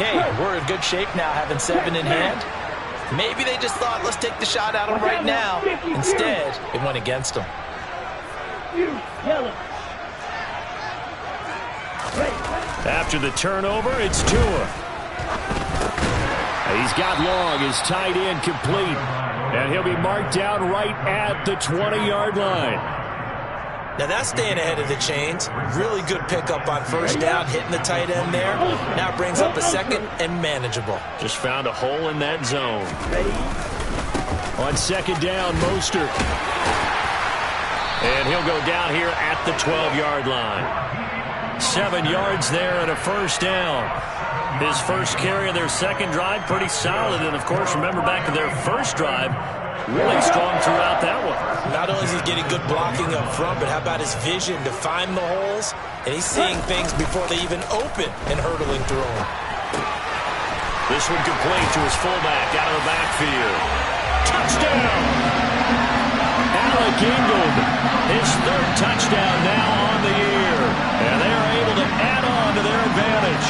Hey, we're in good shape now, having 7 in hand. Maybe they just thought, let's take the shot at them right now. Instead, it went against them. After the turnover, it's Tua. He's got long, his tight end complete. And he'll be marked down right at the 20-yard line. Now that's staying ahead of the chains. Really good pickup on first down, hitting the tight end there. Now brings up a second and manageable. Just found a hole in that zone. On second down, Mostert. And he'll go down here at the 12-yard line. 7 yards there and a first down. His first carry of their second drive, pretty solid. And, of course, remember back to their first drive, really strong throughout that one. Not only is he getting good blocking up front, but how about his vision to find the holes? And he's seeing things before they even open and hurdling through them. This one complete to his fullback out of the backfield. Touchdown! Alec Ingold, his third touchdown now on the year. And they are able to add on to their advantage.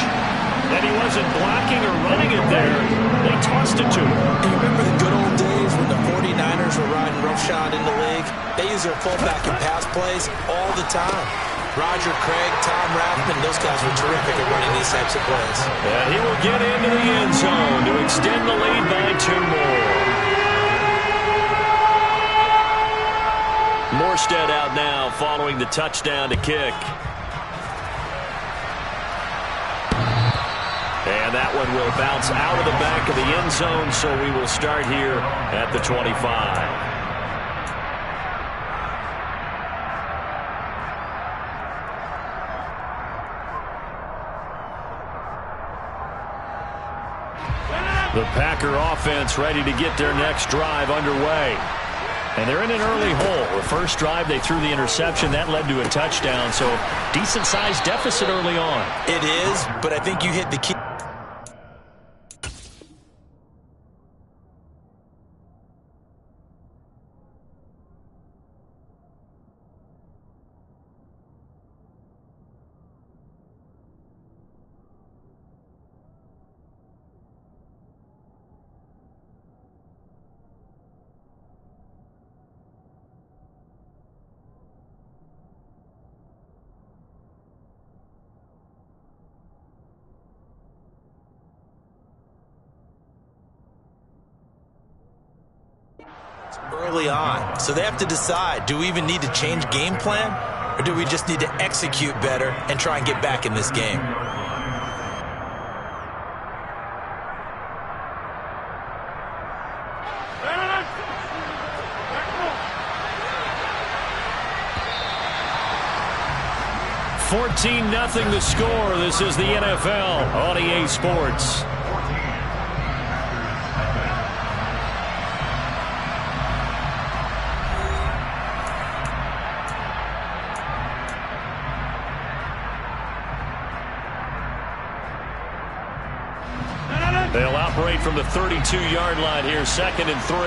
And he wasn't blocking or running it there. They tossed it to him. You remember the good old days when the 49ers were riding roughshod in the league? They use their fullback in pass plays all the time. Roger Craig, Tom Rathman, those guys were terrific at running these types of plays. And he will get into the end zone to extend the lead by 2 more. Morstead out now following the touchdown to kick. And that one will bounce out of the back of the end zone, so we will start here at the 25. The Packer offense ready to get their next drive underway. And they're in an early hole. The first drive, they threw the interception. That led to a touchdown, so decent-sized deficit early on. It is, but I think you hit the key. Early on, so they have to decide, do we even need to change game plan, or do we just need to execute better and try and get back in this game? $14-0 the score. This is the NFL on EA Sports. They'll operate from the 32-yard line here, 2nd and 3.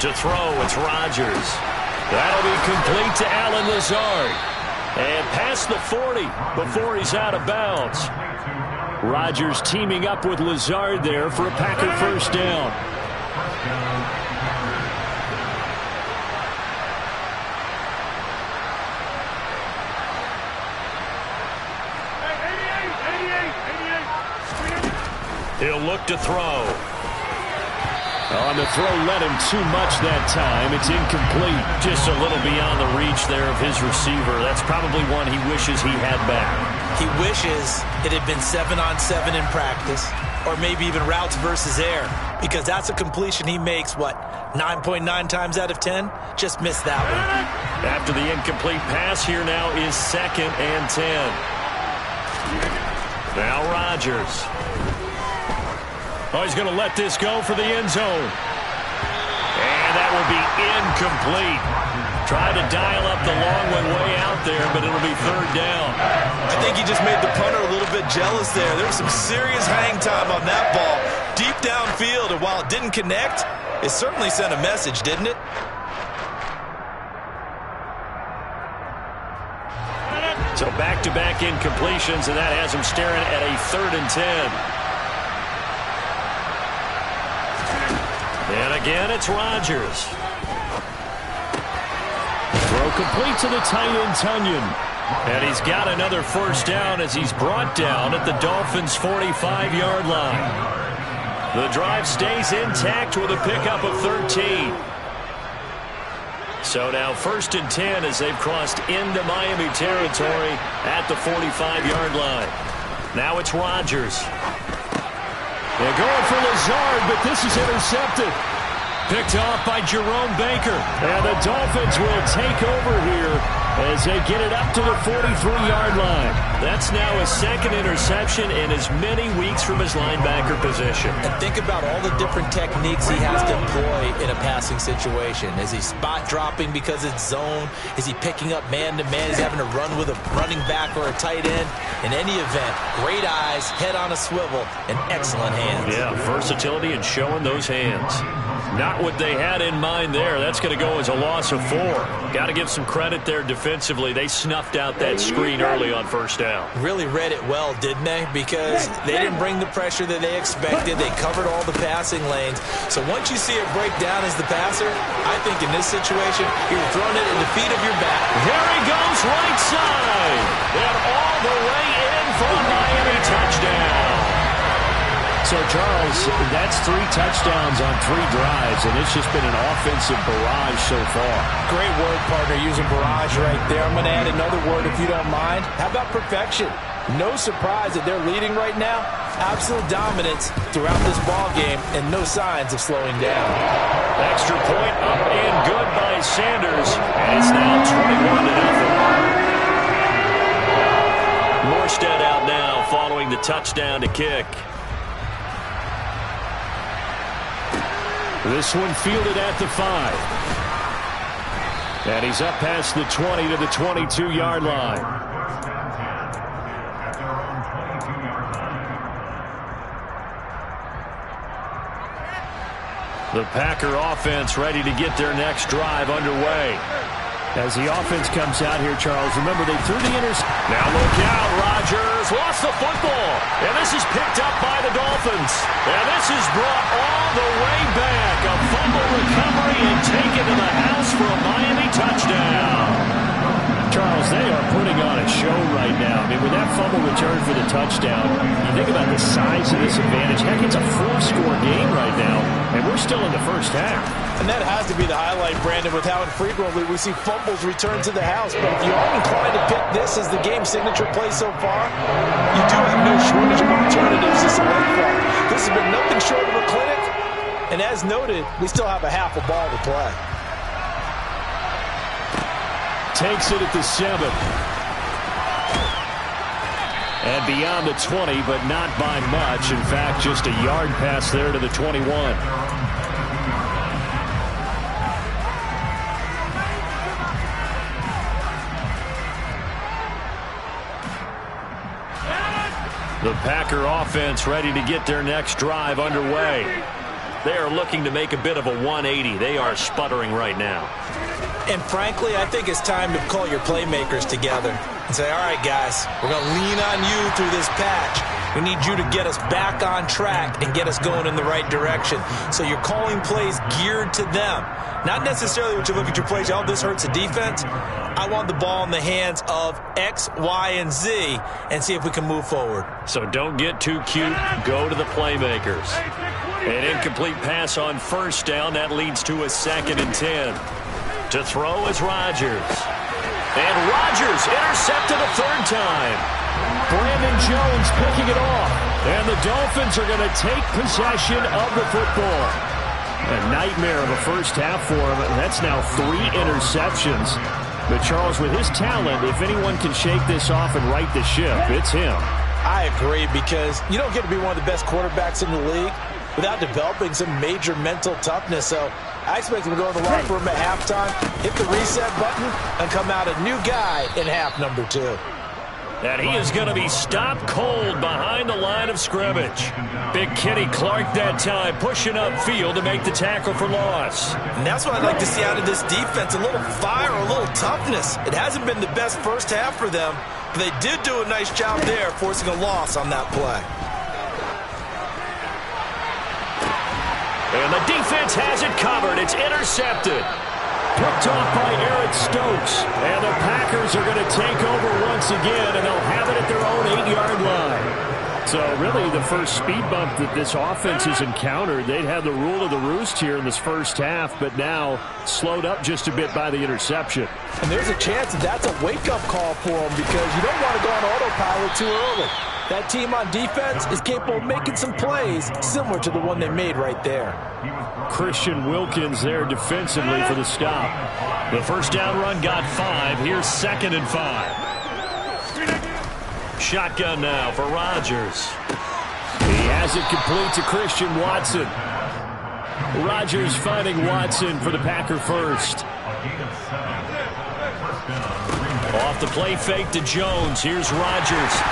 To throw, it's Rodgers. That'll be complete to Allen Lazard. And past the 40 before he's out of bounds. Rodgers teaming up with Lazard there for a Packer first down. He'll look to throw. On the throw, led him too much that time. It's incomplete. Just a little beyond the reach there of his receiver. That's probably one he wishes he had back. He wishes it had been 7-on-7 in practice, or maybe even routes versus air, because that's a completion he makes, what, 9.9 times out of 10? Just missed that one. After the incomplete pass, here now is 2nd and 10. Now Rodgers. Oh, he's going to let this go for the end zone. And that will be incomplete. Tried to dial up the long one way out there, but it'll be 3rd down. I think he just made the punter a little bit jealous there. There was some serious hang time on that ball. Deep downfield, and while it didn't connect, it certainly sent a message, didn't it? So back-to-back incompletions, and that has him staring at a 3rd and 10. And again, it's Rodgers. Throw complete to the tight end, Tunyon. And he's got another first down as he's brought down at the Dolphins' 45-yard line. The drive stays intact with a pickup of 13. So now 1st and 10 as they've crossed into Miami territory at the 45-yard line. Now it's Rodgers. They're going for Lazard, but this is intercepted. Picked off by Jerome Baker. And the Dolphins will take over here as they get it up to the 43-yard line. That's now his 2nd interception in as many weeks from his linebacker position. And think about all the different techniques he has to employ in a passing situation. Is he spot dropping because it's zone? Is he picking up man-to-man? Is he having to run with a running back or a tight end? In any event, great eyes, head on a swivel, and excellent hands. Yeah, versatility and showing those hands. Not what they had in mind there. That's going to go as a loss of 4. Got to give some credit there defensively. They snuffed out that screen early on 1st down. Really read it well, didn't they? Because they didn't bring the pressure that they expected. They covered all the passing lanes. So once you see it break down as the passer, I think in this situation, you're throwing it in the feet of your back. There he goes, right side. And all the way in for a Miami touchdown. So, Charles, that's 3 touchdowns on 3 drives, and it's just been an offensive barrage so far. Great word, partner, using barrage right there. I'm going to add another word if you don't mind. How about perfection? No surprise that they're leading right now. Absolute dominance throughout this ball game, and no signs of slowing down. Extra point up and good by Sanders, and it's now 21-0. Morstead out now following the touchdown to kick. This one fielded at the 5. And he's up past the 20 to the 22-yard line. The Packer offense ready to get their next drive underway. As the offense comes out here, Charles, remember they threw the interception. Now look out, Rodgers lost the football. And this is picked up by the Dolphins. And this is brought all the way back. A fumble recovery and taken to the house for a Miami touchdown. Charles, they are putting on a show right now. I mean, with that fumble return for the touchdown, you think about the size of this advantage. Heck, it's a 4-score game right now, and we're still in the first half. And that has to be the highlight, Brandon, with how infrequently we see fumbles return to the house. But if you are inclined to pick this as the game signature play so far, you do have no shortage of alternatives to select from. This has been nothing short of a clinic, and as noted, we still have a half a ball to play. Takes it at the 7. And beyond the 20, but not by much. In fact, just a yard pass there to the 21. The Packer offense ready to get their next drive underway. They are looking to make a bit of a 180. They are sputtering right now. And frankly, I think it's time to call your playmakers together and say, all right, guys, we're going to lean on you through this patch. We need you to get us back on track and get us going in the right direction. So you're calling plays geared to them. Not necessarily what you look at your plays, oh, this hurts the defense. I want the ball in the hands of X, Y, and Z and see if we can move forward. So don't get too cute. Go to the playmakers. An incomplete pass on 1st down. That leads to a 2nd and 10. To throw is Rodgers. And Rodgers intercepted a 3rd time. Brandon Jones picking it off. And the Dolphins are going to take possession of the football. A nightmare of a first half for him. That's now 3 interceptions. But Charles, with his talent, if anyone can shake this off and right the ship, it's him. I agree, because you don't get to be one of the best quarterbacks in the league without developing some major mental toughness. So I expect him to go in the locker room at halftime, hit the reset button, and come out a new guy in half number 2. And he is going to be stopped cold behind the line of scrimmage. Big Kenny Clark that time pushing upfield to make the tackle for loss. And that's what I'd like to see out of this defense, a little fire, a little toughness. It hasn't been the best first half for them, but they did do a nice job there forcing a loss on that play. And the defense has it covered. It's intercepted. Picked off by Eric Stokes. And the Packers are going to take over once again, and they'll have it at their own 8-yard line. So really the first speed bump that this offense has encountered, they'd had the rule of the roost here in this first half, but now slowed up just a bit by the interception. And there's a chance that that's a wake-up call for them because you don't want to go on autopilot too early. That team on defense is capable of making some plays similar to the one they made right there. Christian Wilkins there defensively for the stop. The first down run got 5. Here's 2nd and 5. Shotgun now for Rodgers. He has it complete to Christian Watson. Rodgers finding Watson for the Packer first. Off the play fake to Jones. Here's Rodgers.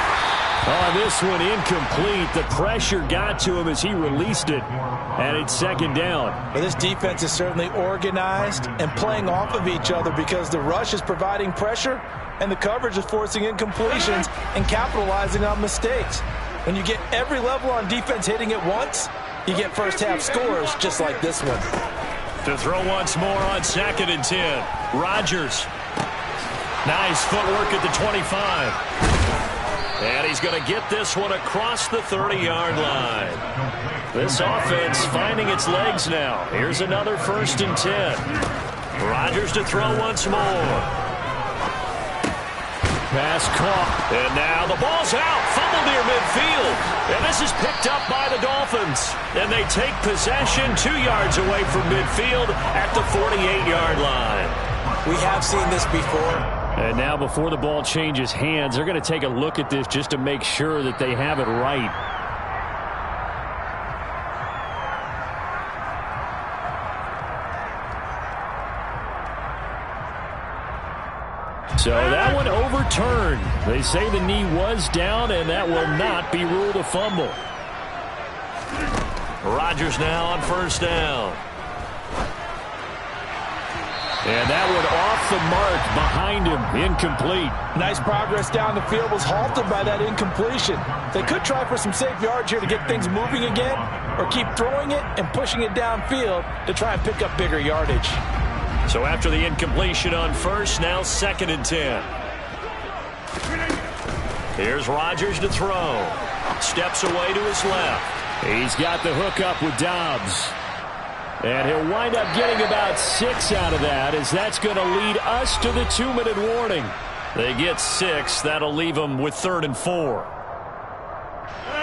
On this one, incomplete. The pressure got to him as he released it. And it's 2nd down. Well, this defense is certainly organized and playing off of each other because the rush is providing pressure and the coverage is forcing incompletions and capitalizing on mistakes. When you get every level on defense hitting at once, you get first half scores just like this one. To throw once more on 2nd and 10. Rodgers. Nice footwork at the 25. And he's going to get this one across the 30-yard line. This offense finding its legs now. Here's another 1st and 10. Rodgers to throw once more. Pass caught. And now the ball's out. Fumble near midfield. And this is picked up by the Dolphins. And they take possession 2 yards away from midfield at the 48-yard line. We have seen this before. And now before the ball changes hands, they're going to take a look at this just to make sure that they have it right. So that one overturned. They say the knee was down, and that will not be ruled a fumble. Rodgers now on 1st down. And that one off the mark behind him, incomplete. Nice progress down the field, was halted by that incompletion. They could try for some safe yards here to get things moving again, or keep throwing it and pushing it downfield to try and pick up bigger yardage. So after the incompletion on 1st, now 2nd and 10. Here's Rodgers to throw. Steps away to his left. He's got the hook up with Dobbs. And he'll wind up getting about 6 out of that, as that's going to lead us to the 2-minute warning. They get 6. That'll leave them with 3rd and 4.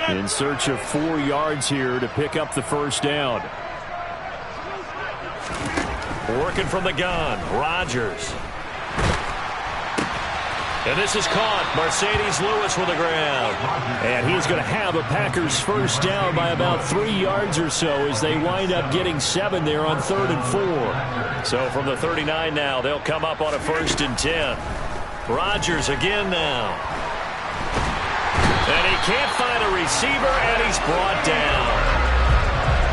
In search of 4 yards here to pick up the 1st down. Working from the gun, Rodgers. And this is caught. Mercedes Lewis with the ground. And he's going to have a Packers 1st down by about 3 yards or so as they wind up getting 7 there on 3rd and 4. So from the 39 now, they'll come up on a 1st and 10. Rodgers again now. And he can't find a receiver, and he's brought down.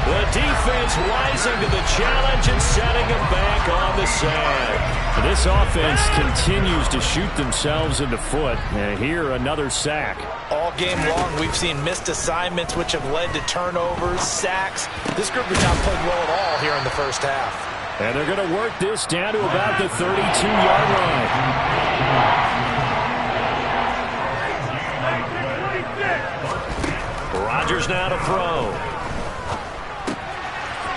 The defense rising to the challenge and setting him back on the sand. This offense continues to shoot themselves in the foot. And here, another sack. All game long, we've seen missed assignments, which have led to turnovers, sacks. This group has not played well at all here in the first half. And they're going to work this down to about the 32-yard line. Rodgers now to throw.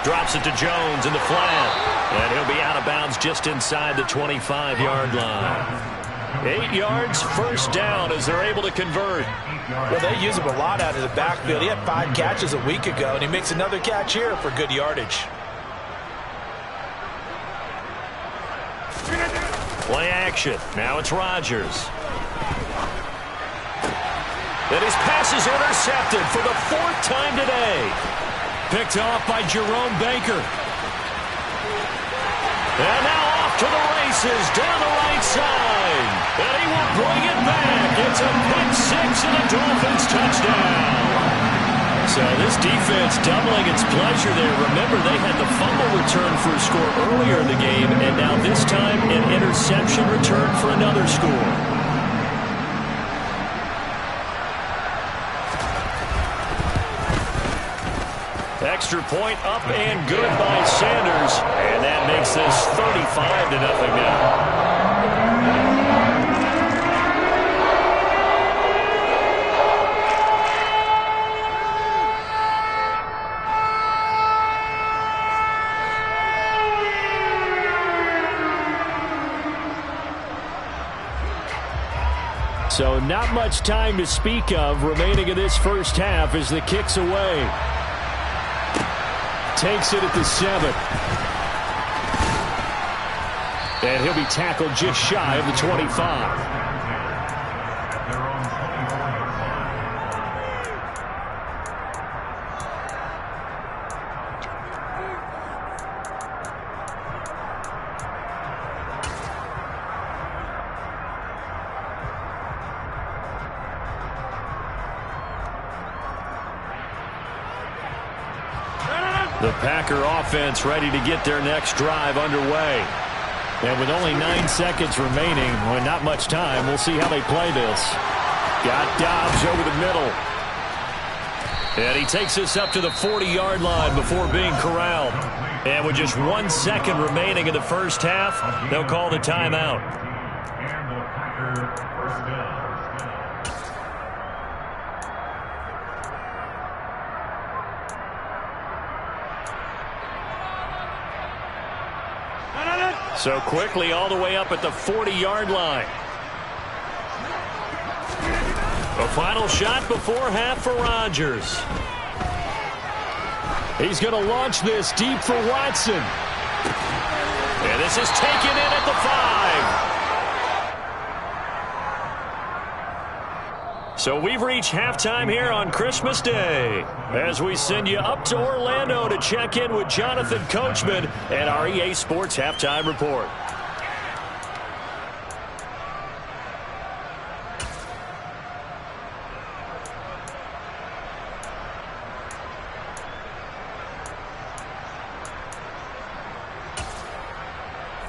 Drops it to Jones in the flat. And he'll be out of bounds just inside the 25-yard line. 8 yards, 1st down as they're able to convert. Well, they use him a lot out of the backfield. He had 5 catches a week ago, and he makes another catch here for good yardage. Play action. Now it's Rodgers. And his pass is intercepted for the 4th time today. Picked off by Jerome Baker. And now off to to the races down the right side. And he will bring it back. It's a pick six and a Dolphins touchdown. So this defense doubling its pleasure there. Remember, they had the fumble return for a score earlier in the game, and now this time an interception return for another score. Extra point up and good by Sanders, and that makes this 35-0 now. So not much time to speak of remaining in this first half as the kick's away. Takes it at the 7. And he'll be tackled just shy of the 25. The Packer offense ready to get their next drive underway. And with only 9 seconds remaining, well, not much time, we'll see how they play this. Got Dobbs over the middle. And he takes us up to the 40-yard line before being corralled. And with just 1 second remaining in the first half, they'll call the timeout. And the Packer first down. So quickly all the way up at the 40-yard line. A final shot before half for Rodgers. He's going to launch this deep for Watson. And this is taken in at the 5. So we've reached halftime here on Christmas Day as we send you up to Orlando to check in with Jonathan Coachman and our EA Sports Halftime Report.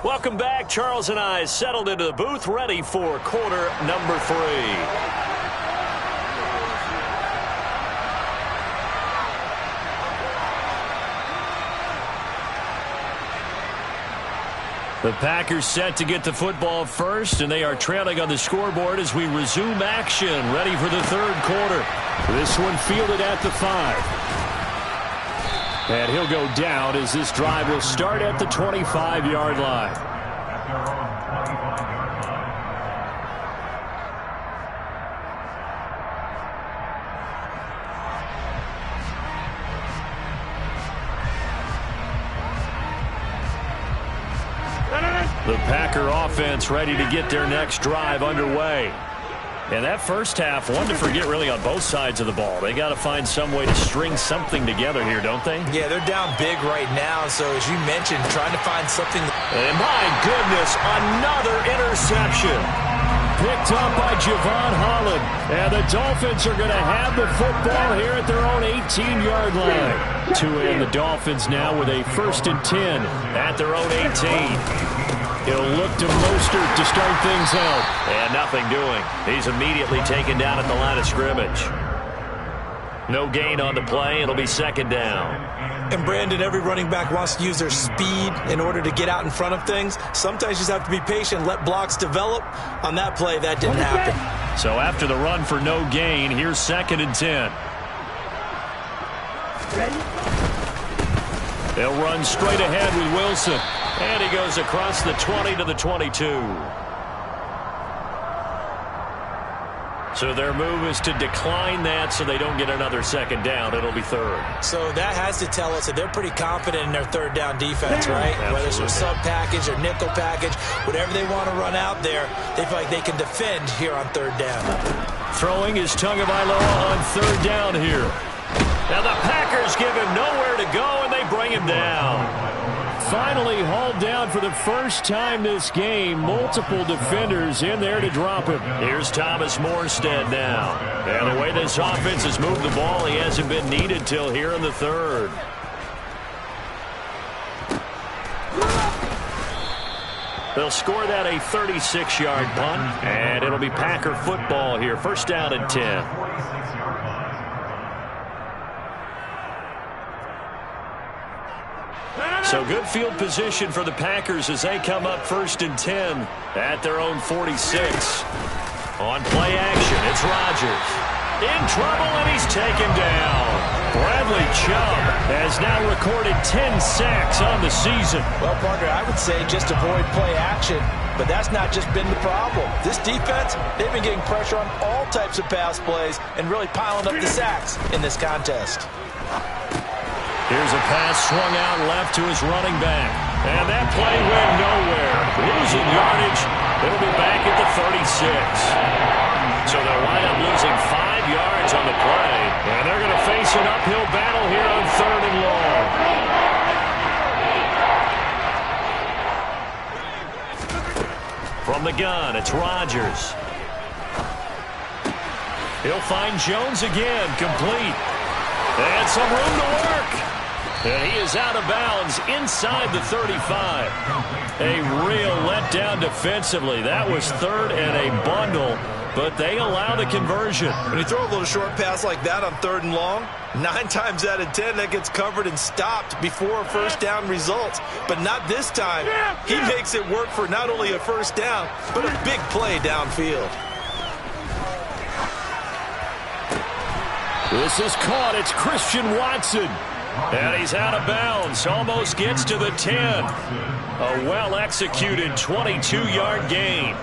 Welcome back. Charles and I settled into the booth ready for quarter number 3. The Packers set to get the football first, and they are trailing on the scoreboard as we resume action, ready for the third quarter. This one fielded at the 5. And he'll go down as this drive will start at the 25-yard line. The Packer offense ready to get their next drive underway. And that first half, one to forget really on both sides of the ball. They got to find some way to string something together here, don't they? Yeah, they're down big right now. So as you mentioned, trying to find something. And my goodness, another interception. Picked up by Javon Holland. And the Dolphins are going to have the football here at their own 18-yard line. To end the Dolphins now with a 1st and 10 at their own 18. He'll look to Mostert to start things out. And nothing doing. He's immediately taken down at the line of scrimmage. No gain on the play. It'll be 2nd down. And Brandon, every running back wants to use their speed in order to get out in front of things. Sometimes you just have to be patient, let blocks develop. On that play, that didn't happen. So after the run for no gain, here's 2nd and 10. They'll run straight ahead with Wilson. And he goes across the 20 to the 22. So their move is to decline that so they don't get another 2nd down. It'll be 3rd. So that has to tell us that they're pretty confident in their 3rd down defense, right? Absolutely. Whether it's a sub package or nickel package, whatever they want to run out there, they feel like they can defend here on 3rd down. Throwing is Tagovailoa on 3rd down here. Now the Packers give him nowhere to go, and they bring him down. finally hauled down for the first time this game. Multiple defenders in there to drop him. Here's Thomas Morstead now. And the way this offense has moved the ball, he hasn't been needed till here in the third. They'll score that a 36-yard punt, and it'll be Packer football here. First down and 10. So good field position for the Packers as they come up first and 10 at their own 46. On play action, it's Rodgers. In trouble, and he's taken down. Bradley Chubb has now recorded 10 sacks on the season. Well, partner, I would say just avoid play action, but that's not just been the problem. This defense, they've been getting pressure on all types of pass plays and really piling up the sacks in this contest. Here's a pass swung out left to his running back. And that play went nowhere. Losing yardage. It'll be back at the 36. So they'll wind up losing 5 yards on the play. And they're going to face an uphill battle here on 3rd and long. From the gun, it's Rodgers. He'll find Jones again, complete. And some room to work. And he is out of bounds inside the 35. A real letdown defensively. That was 3rd and a bundle, but they allow the conversion. When you throw a little short pass like that on 3rd and long, 9 times out of 10 that gets covered and stopped before a first down results. But not this time. He makes it work for not only a first down, but a big play downfield. This is caught. It's Christian Watson. And he's out of bounds. Almost gets to the 10. A well-executed 22-yard gain.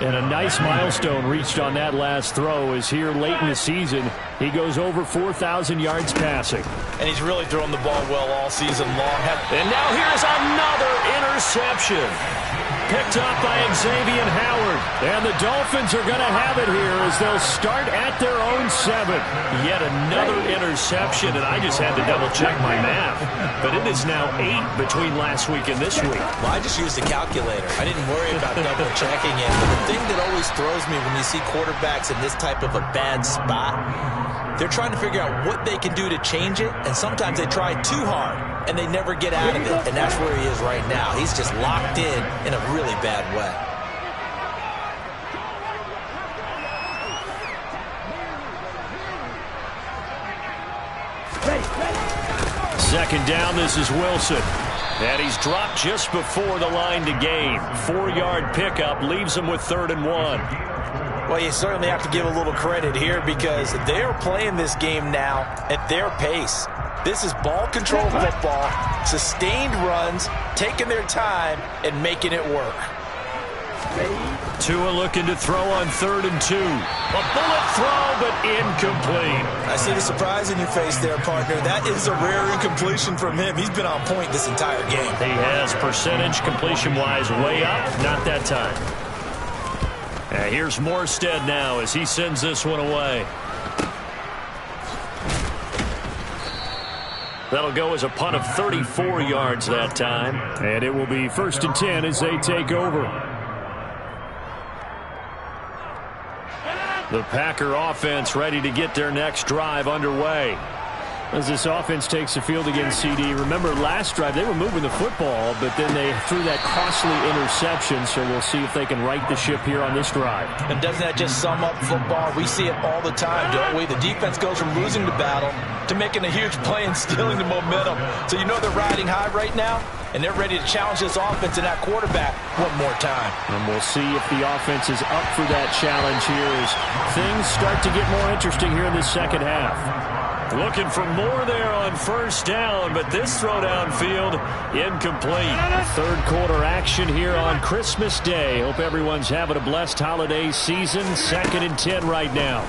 And a nice milestone reached on that last throw as here late in the season, he goes over 4,000 yards passing. And he's really thrown the ball well all season long. And now here's another interception. Picked up by Xavier Howard. And the Dolphins are going to have it here as they'll start at their own 7. Yet another interception, and I just had to double-check my math. But it is now 8 between last week and this week. Well, I just used a calculator. I didn't worry about double-checking it. But the thing that always throws me when you see quarterbacks in this type of a bad spot, they're trying to figure out what they can do to change it, and sometimes they try too hard, and they never get out of it. And that's where he is right now. He's just locked in a really bad way. Second down, this is Wilson. And he's dropped just before the line to gain. 4-yard pickup leaves him with 3rd and 1. Well, you certainly have to give a little credit here because they're playing this game now at their pace. This is ball control football, sustained runs, taking their time, and making it work. Tua looking to throw on 3rd and 2. A bullet throw, but incomplete. I see the surprise in your face there, partner. That is a rare incompletion from him. He's been on point this entire game. He has percentage completion-wise way up. Not that time. And here's Morstead now as he sends this one away. That'll go as a punt of 34 yards that time. And it will be 1st and 10 as they take over. The Packer offense ready to get their next drive underway. As this offense takes the field against CD, remember last drive they were moving the football, but then they threw that costly interception, so we'll see if they can right the ship here on this drive. And doesn't that just sum up football? We see it all the time, don't we? The defense goes from losing the battle to making a huge play and stealing the momentum. So you know they're riding high right now, and they're ready to challenge this offense and that quarterback one more time. And we'll see if the offense is up for that challenge here as things start to get more interesting here in this second half. Looking for more there on first down, but this throw downfield incomplete. 3rd quarter action here on Christmas Day. Hope everyone's having a blessed holiday season. 2nd and 10 right now.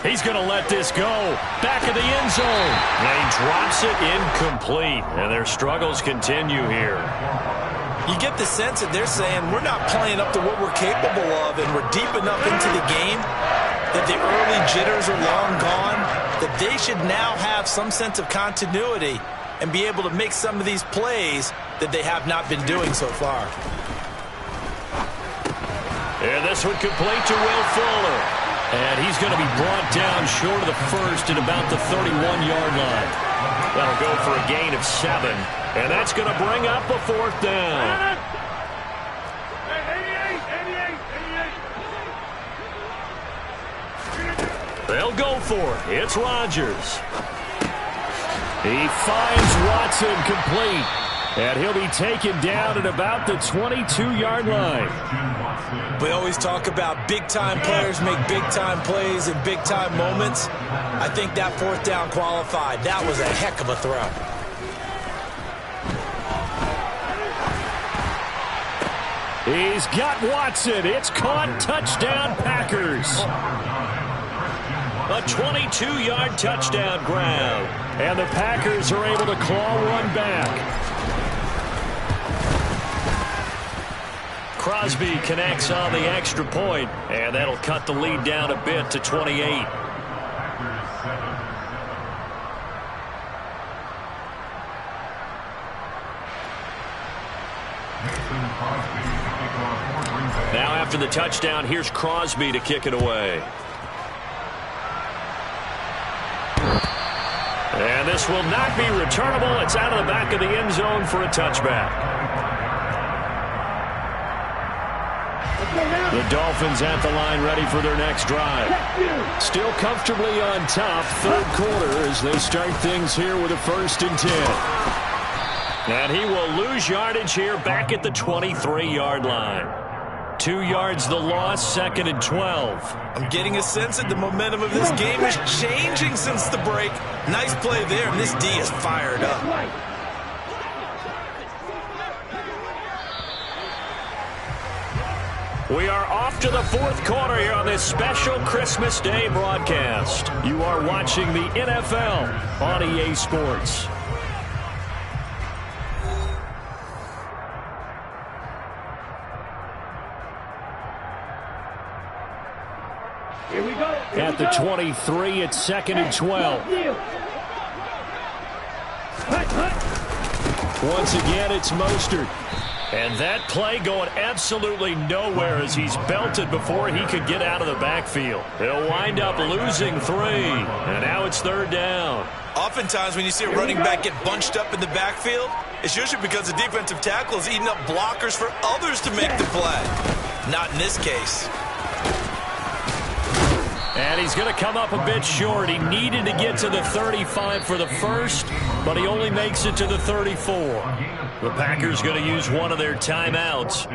He's going to let this go. Back of the end zone. And he drops it incomplete. And their struggles continue here. You get the sense that they're saying we're not playing up to what we're capable of, and we're deep enough into the game that the early jitters are long gone, that they should now have some sense of continuity and be able to make some of these plays that they have not been doing so far. And this one complete to Will Fuller. And he's going to be brought down short of the first at about the 31-yard line. That'll go for a gain of 7. And that's going to bring up a 4th down. They'll go for it. It's Rodgers. He finds Watson complete. And he'll be taken down at about the 22-yard line. We always talk about big-time players make big-time plays in big-time moments. I think that 4th down qualified. That was a heck of a throw. He's got Watson. It's caught. Touchdown, Packers. A 22-yard touchdown grab. And the Packers are able to claw one back. Crosby connects on the extra point, and that'll cut the lead down a bit to 28. Now after the touchdown, here's Crosby to kick it away. And this will not be returnable. It's out of the back of the end zone for a touchback. The Dolphins at the line ready for their next drive. Still comfortably on top, 3rd quarter as they start things here with a 1st and 10. And he will lose yardage here back at the 23-yard line. 2 yards the loss, 2nd and 12. I'm getting a sense that the momentum of this game is changing since the break. Nice play there, and this D is fired up. We are off to the 4th quarter here on this special Christmas Day broadcast. You are watching the NFL on EA Sports. Here we go. At the 23, it's 2nd and 12. Once again, it's Mostert. And that play going absolutely nowhere as he's belted before he could get out of the backfield. He'll wind up losing 3. And now it's 3rd down. Oftentimes when you see a running back get bunched up in the backfield, it's usually because the defensive tackle is eating up blockers for others to make the play. Not in this case. And he's going to come up a bit short. He needed to get to the 35 for the first, but he only makes it to the 34. The Packers going to use one of their timeouts.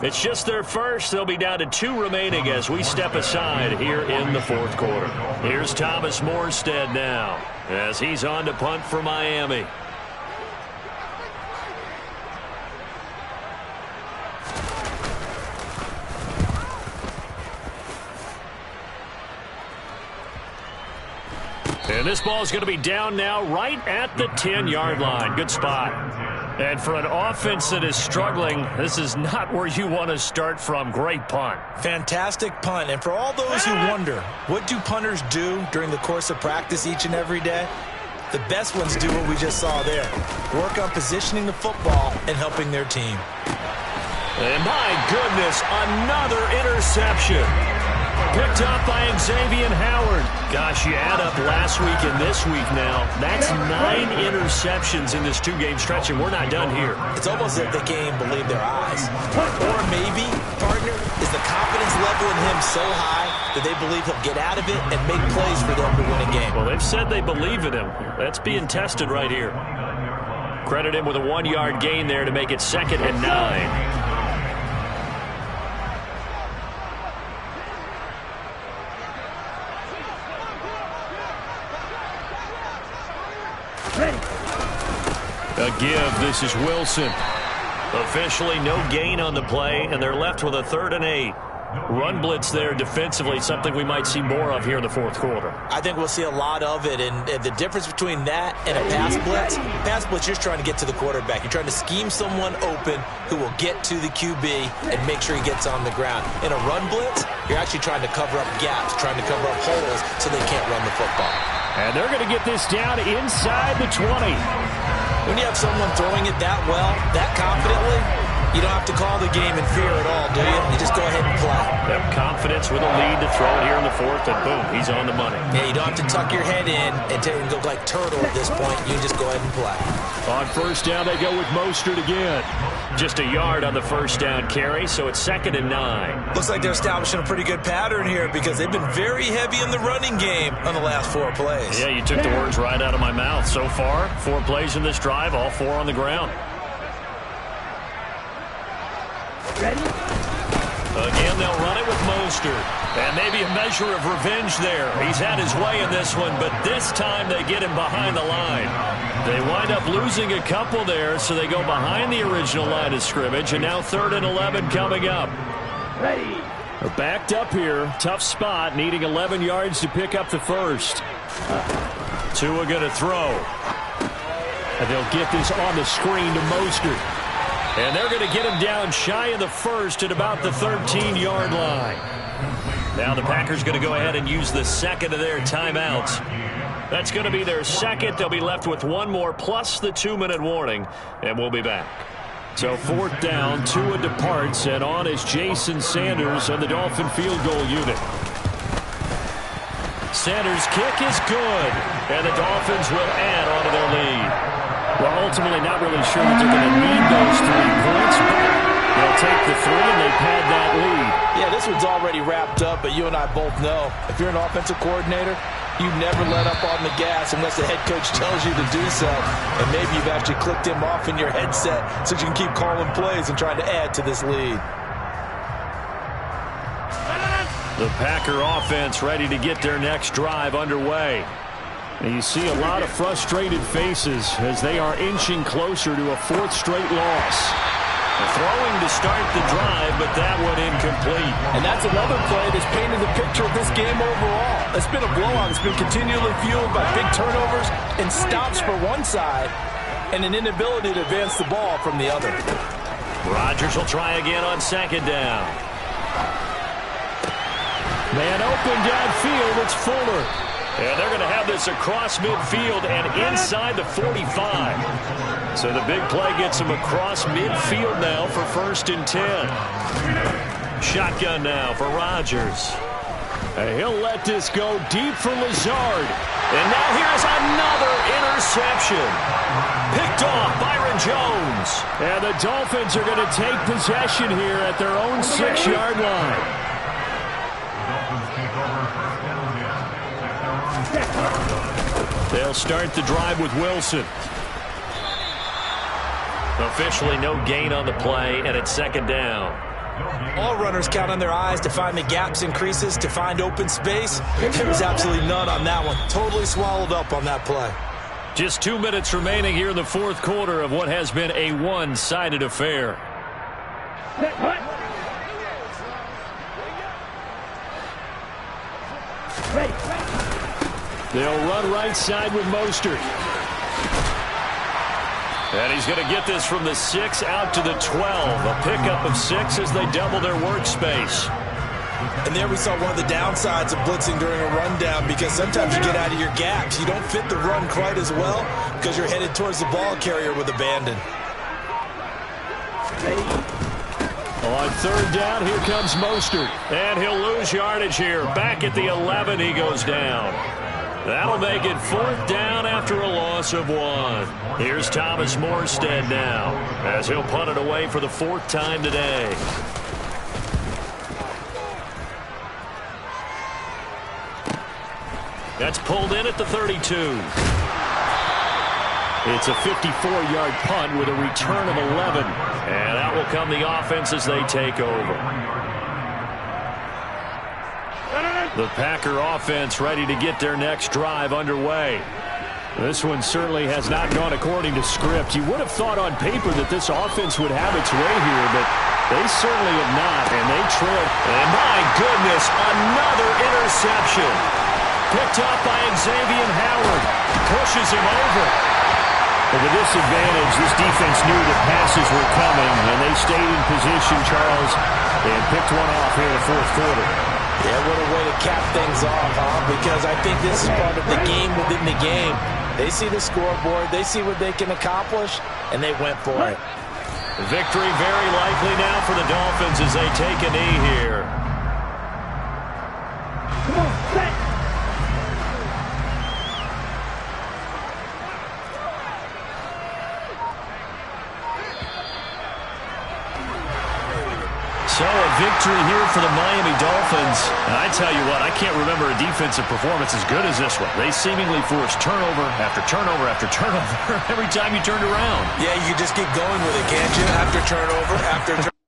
It's just their first. They'll be down to 2 remaining as we step aside here in the 4th quarter. Here's Thomas Morstead now as he's on to punt for Miami. And this ball is going to be down now right at the 10-yard line. Good spot. And for an offense that is struggling, this is not where you want to start from. Great punt. Fantastic punt. And for all those who wonder, what do punters do during the course of practice each and every day? The best ones do what we just saw there. Work on positioning the football and helping their team. And my goodness, another interception. Picked up by Xavier Howard. Gosh, you add up last week and this week now. That's 9 interceptions in this 2-game stretch, and we're not done here. It's almost as if they can't even believe their eyes. Or maybe, partner, is the confidence level in him so high that they believe he'll get out of it and make plays for them to win a game. Well, they've said they believe in him. That's being tested right here. Credit him with a 1-yard gain there to make it 2nd and 9. A give. This is Wilson. Officially no gain on the play, and they're left with a 3rd and 8. Run blitz there defensively, something we might see more of here in the fourth quarter. I think we'll see a lot of it, and the difference between that and a pass blitz, you're trying to get to the quarterback. You're trying to scheme someone open who will get to the QB and make sure he gets on the ground. In a run blitz, you're actually trying to cover up gaps, trying to cover up holes so they can't run the football. And they're going to get this down inside the 20. When you have someone throwing it that well, that confidently, you don't have to call the game in fear at all, do you? You just go ahead and play. Have confidence with a lead to throw it here in the fourth, and boom, he's on the money. Yeah, you don't have to tuck your head in and go like turtle at this point. You just go ahead and play. On first down, they go with Mostert again. Just a yard on the first down carry, so it's 2nd and 9. Looks like they're establishing a pretty good pattern here because they've been very heavy in the running game on the last 4 plays. Yeah, you took the words right out of my mouth. So far, 4 plays in this drive, all 4 on the ground. Ready? Again, they'll run it with Mostert. And maybe a measure of revenge there. He's had his way in this one, but this time they get him behind the line. They wind up losing a couple there, so they go behind the original line of scrimmage, and now 3rd and 11 coming up. Ready? They're backed up here. Tough spot, needing 11 yards to pick up the first. Tua going to throw. And they'll get this on the screen to Mostert. And they're going to get him down shy of the first at about the 13-yard line. Now the Packers going to go ahead and use the second of their timeouts. That's going to be their second. They'll be left with 1 more plus the 2-minute warning, and we'll be back. So 4th down, Tua departs, and on is Jason Sanders and the Dolphin field goal unit. Sanders' kick is good, and the Dolphins will add onto their lead. Well, ultimately not really sure that they're going to need those 3 points, but they'll take the 3 and they pad that lead. Yeah, this one's already wrapped up, but you and I both know if you're an offensive coordinator, you never let up on the gas unless the head coach tells you to do so. And maybe you've actually clicked him off in your headset so you can keep calling plays and trying to add to this lead. The Packer offense ready to get their next drive underway. And you see a lot of frustrated faces as they are inching closer to a 4th straight loss. Throwing to start the drive, but that one incomplete. And that's another play that's painted the picture of this game overall. It's been a blowout. It's been continually fueled by big turnovers and stops for one side and an inability to advance the ball from the other. Rodgers will try again on 2nd down. Man open downfield, it's Fuller. And they're going to have this across midfield and inside the 45. So the big play gets them across midfield now for 1st and 10. Shotgun now for Rodgers. And he'll let this go deep for Lazard. And now here's another interception. Picked off Byron Jones. And the Dolphins are going to take possession here at their own 6-yard line. They'll start the drive with Wilson. Officially no gain on the play, and it's 2nd down. All runners count on their eyes to find the gaps and creases, to find open space. There was absolutely none on that one. Totally swallowed up on that play. Just 2 minutes remaining here in the 4th quarter of what has been a one-sided affair. They'll run right side with Mostert. And he's going to get this from the 6 out to the 12. A pickup of 6 as they double their workspace. And there we saw one of the downsides of blitzing during a rundown, because sometimes you get out of your gaps. You don't fit the run quite as well because you're headed towards the ball carrier with abandon. On 3rd down, here comes Mostert. And he'll lose yardage here. Back at the 11, he goes down. That'll make it 4th down after a loss of 1. Here's Thomas Morstead now, as he'll punt it away for the 4th time today. That's pulled in at the 32. It's a 54-yard punt with a return of 11. And out will come the offense as they take over. The Packer offense ready to get their next drive underway. This one certainly has not gone according to script. You would have thought on paper that this offense would have its way here, but They certainly have not, and they trail. And my goodness, another interception. Picked up by Xavier Howard. Pushes him over. With a disadvantage, this defense knew that passes were coming, and they stayed in position, Charles, and picked one off here in the fourth quarter. Yeah, what a way to cap things off, huh? Because I think this is part of the game within the game. They see the scoreboard, they see what they can accomplish, and they went for it. Victory very likely now for the Dolphins as they take a knee here. Come on, set. So a victory here for the Miami Dolphins. And I tell you what, I can't remember a defensive performance as good as this one. They seemingly forced turnover after turnover after turnover every time you turned around. Yeah, you just keep going with it, can't you? After turnover, after turnover.